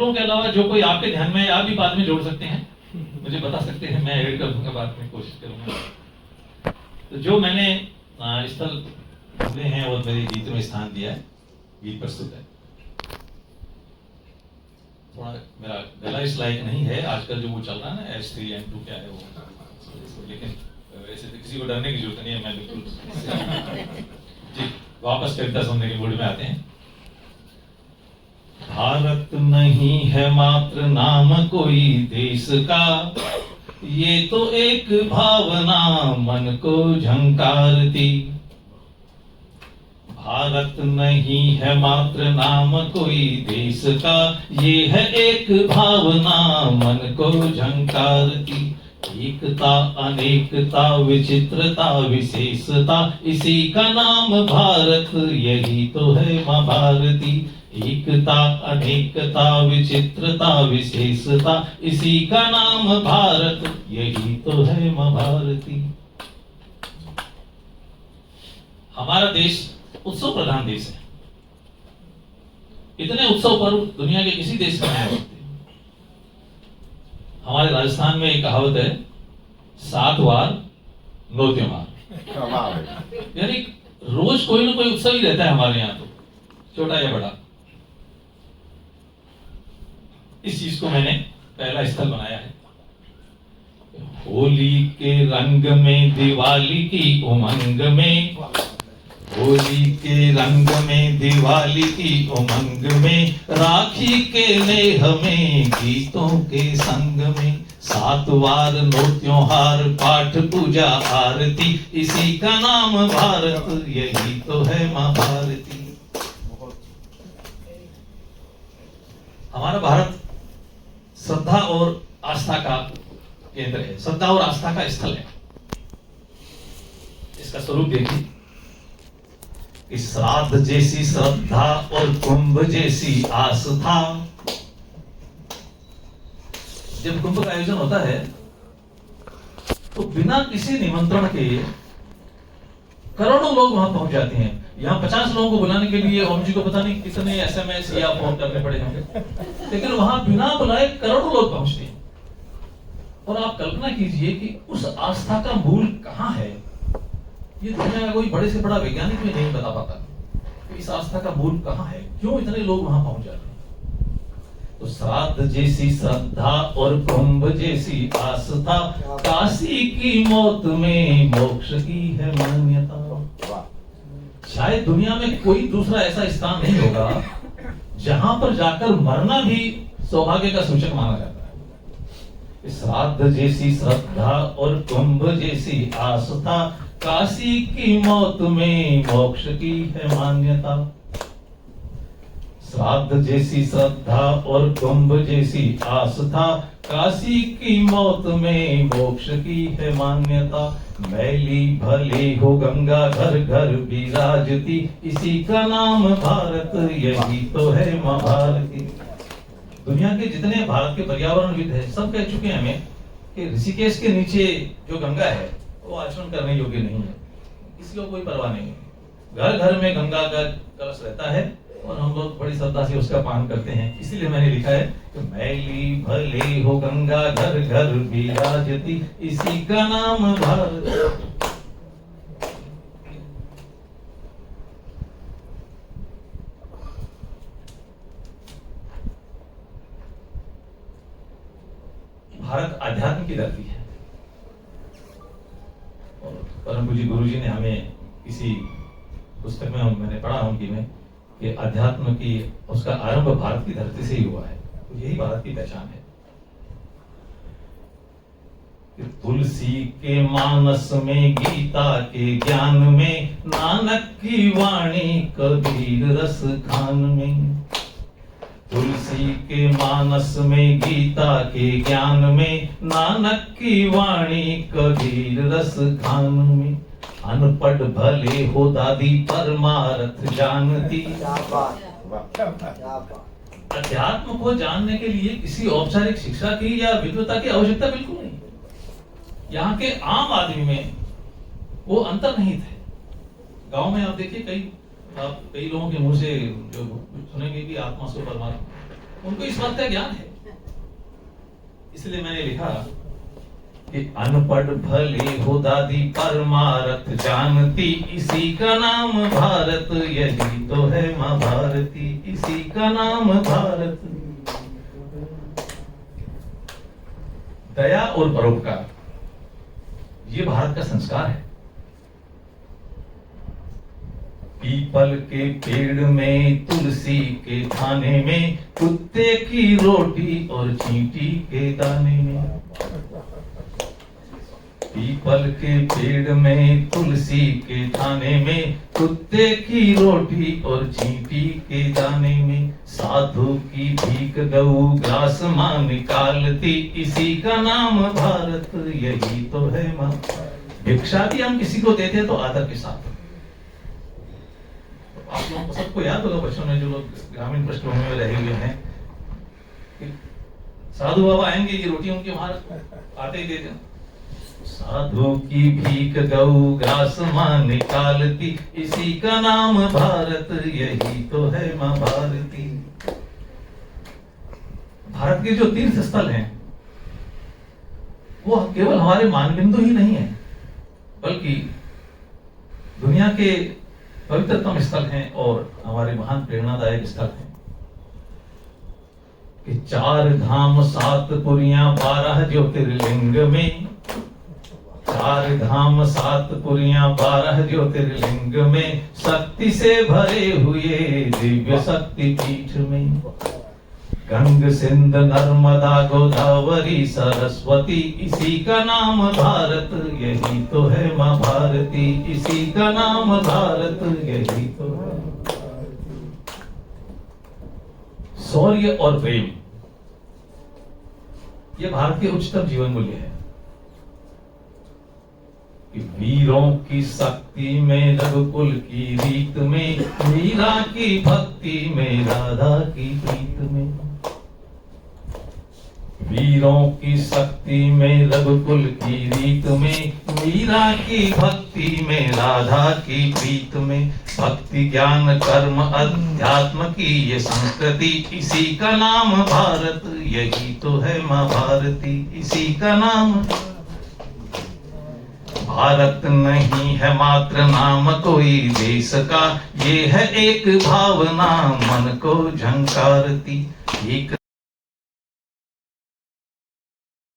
लोगों के अलावा जो कोई आपके ध्यान में आप भी बाद में जोड़ सकते हैं, मुझे बता सकते हैं, मैं एडिट कर दूंगा, बाद में कोशिश करूंगा। तो जो मैंने स्थल ढूंढे हैं और मेरे गीत में स्थान दिया है, गीत प्रस्तुत है। थोड़ा मेरा गला इस लायक नहीं है आजकल जो वो चल रहा है ना S3N2 क्या है वो, लेकिन वैसे तो किसी को डरने की जरूरत नहीं है, मैं बिल्कुल जी वापस कविता सुनने के मूड में आते हैं। भारत नहीं है मात्र नाम कोई देश का, ये तो एक भावना मन को झंकारती। भारत नहीं है मात्र नाम कोई देश का, ये है एक भावना मन को झंकारती। एकता अनेकता विचित्रता विशेषता, इसी का नाम भारत, यही तो है माँ भारती। एकता अनेकता विचित्रता विशेषता, इसी का नाम भारत, यही तो है माँ भारती। हमारा देश उत्सव प्रधान देश है। इतने उत्सव पर्व दुनिया के किसी देश में नहीं होते। हमारे राजस्थान में एक कहावत है, 7 वार 9 त्योहार, यानी रोज कोई ना कोई उत्सव ही रहता है हमारे यहाँ, तो छोटा या बड़ा। इस चीज को मैंने पहला स्थल बनाया है। होली के रंग में दिवाली की उमंग में, होली के रंग में दिवाली की उमंग में, राखी के नेह में गीतों के संग में, 7 वार 9 त्योहार पाठ पूजा आरती, इसी का नाम भारत, यही तो है माँ भारती। हमारा भारत श्रद्धा और आस्था का केंद्र है, श्रद्धा और आस्था का स्थल है। इसका स्वरूप देखिए कि श्राद्ध जैसी श्रद्धा और कुंभ जैसी आस्था। जब कुंभ का आयोजन होता है तो बिना किसी निमंत्रण के करोड़ों लोग वहां पहुंच जाते हैं। यहाँ 50 लोगों को बुलाने के लिए ओम जी को पता नहीं कितने SMS या फोन करने पड़े होंगे, लेकिन वहां बिना बुलाए करोड़ों लोग पहुंचते हैं। और आप कल्पना कीजिए कि उस आस्था का मूल कहाँ है। ये दुनिया का कोई बड़े से बड़ा वैज्ञानिक भी नहीं बता पाता कि इस आस्था का मूल कहाँ है, क्यों इतने लोग वहां पहुंच जाते हैं। तो श्राद्ध जैसी श्रद्धा और कुंभ जैसी आस्था, काशी की मौत में मोक्ष की है मान्यता। शायद दुनिया में कोई दूसरा ऐसा स्थान नहीं होगा जहां पर जाकर मरना भी सौभाग्य का सूचक माना जाता है। श्राद्ध जैसी श्रद्धा और कुंभ जैसी आस्था, काशी की मौत में मोक्ष की है मान्यता। श्राद्ध जैसी श्रद्धा और कुंभ जैसी आस्था, काशी की मौत में मोक्ष की है मान्यता। मैली भले हो गंगा घर घर विराजती, इसी का नाम भारत, यही तो है माँ भारती। दुनिया के जितने भारत के पर्यावरणविद हैं सब कह चुके हैं हमें कि ऋषिकेश के नीचे जो गंगा है वो आचमन करने योग्य नहीं है, किसी को कोई परवाह नहीं है। घर घर में गंगा का कलश रहता है और हम लोग बड़ी श्रद्धा से उसका पान करते हैं। इसीलिए मैंने लिखा है कि मैली भले हो गंगा घर घर विराजती, इसी का नाम भारत। भारत आध्यात्म की धरती है और परम पूज्य गुरु जी ने हमें किसी पुस्तक में मैंने पढ़ा उनकी में कि अध्यात्म की उसका आरंभ भारत की धरती से ही हुआ है। तो यही भारत की पहचान है कि तुलसी के मानस में, गीता के ज्ञान में, नानक की वाणी कबीर रस खान में। तुलसी के मानस में, गीता के ज्ञान में, नानक की वाणी कबीर रस खान में। अनपढ़ भले हो दादी परमार्थ जानती। अध्यात्म को जानने के लिए किसी औपचारिक शिक्षा की या विद्वता की आवश्यकता बिल्कुल नहीं। यहाँ के आम आदमी में वो अंतर नहीं थे। गांव में आप देखिए कई लोगों के मुंह से जो सुनेंगे कि आत्मा सो परमात्मा, उनको इस बात का ज्ञान है। इसलिए मैंने लिखा कि अनपढ़ भले हो दादी परमारथ जानती, इसी का नाम भारत, यही तो है माँ भारती, इसी का नाम भारत। दया और परोपकार ये भारत का संस्कार है। पीपल के पेड़ में, तुलसी के थाने में, कुत्ते की रोटी और चींटी के दाने में। पीपल के पेड़ में, तुलसी के थाने में, कुत्ते की रोटी और चींटी के दाने में। साधु की भीख गऊ ग्रास मां निकालती, इसी का नाम भारत, यही तो है मां। भिक्षा भी हम किसी को देते तो आदर के साथ। आप लोगों को सबको याद होगा बच्चों में, जो लोग ग्रामीण पृष्ठभूमि में रहे हुए हैं, साधु बाबा आएंगे, ये रोटी उनके वहां आते ही देते। साधु की भीख गऊ ग्रास मां निकालती, इसी का नाम भारत, यही तो है मां भारती। भारत के जो तीर्थ स्थल हैं वो केवल हमारे मानबिंदु ही नहीं है, बल्कि दुनिया के पवित्रतम स्थल हैं और हमारे महान प्रेरणादायक स्थल हैं। कि 4 धाम 7 पुरियां 12 ज्योतिर्लिंग में, 4 धाम 7 पुरियां 12 ज्योतिर्लिंग में, शक्ति से भरे हुए दिव्य शक्ति पीठ में। गंग सिंध नर्मदा गोदावरी सरस्वती, इसी का नाम भारत, यही तो है मां भारती, इसी का नाम भारत, यही तो है। शौर्य और प्रेम ये भारत के उच्चतम जीवन मूल्य है। कि वीरों की शक्ति में, रघुकुल की रीत में, मीरा की भक्ति में, राधा की प्रीत में। वीरों की शक्ति में, रघुकुल की रीत में, मीरा की भक्ति में, राधा की प्रीत में। भक्ति ज्ञान कर्म अध्यात्म की ये संस्कृति, इसी का नाम भारत, यही तो है मां भारती, इसी का नाम। भारत नहीं है मात्र नाम कोई देश का, ये है एक भावना मन को झंकारती। एक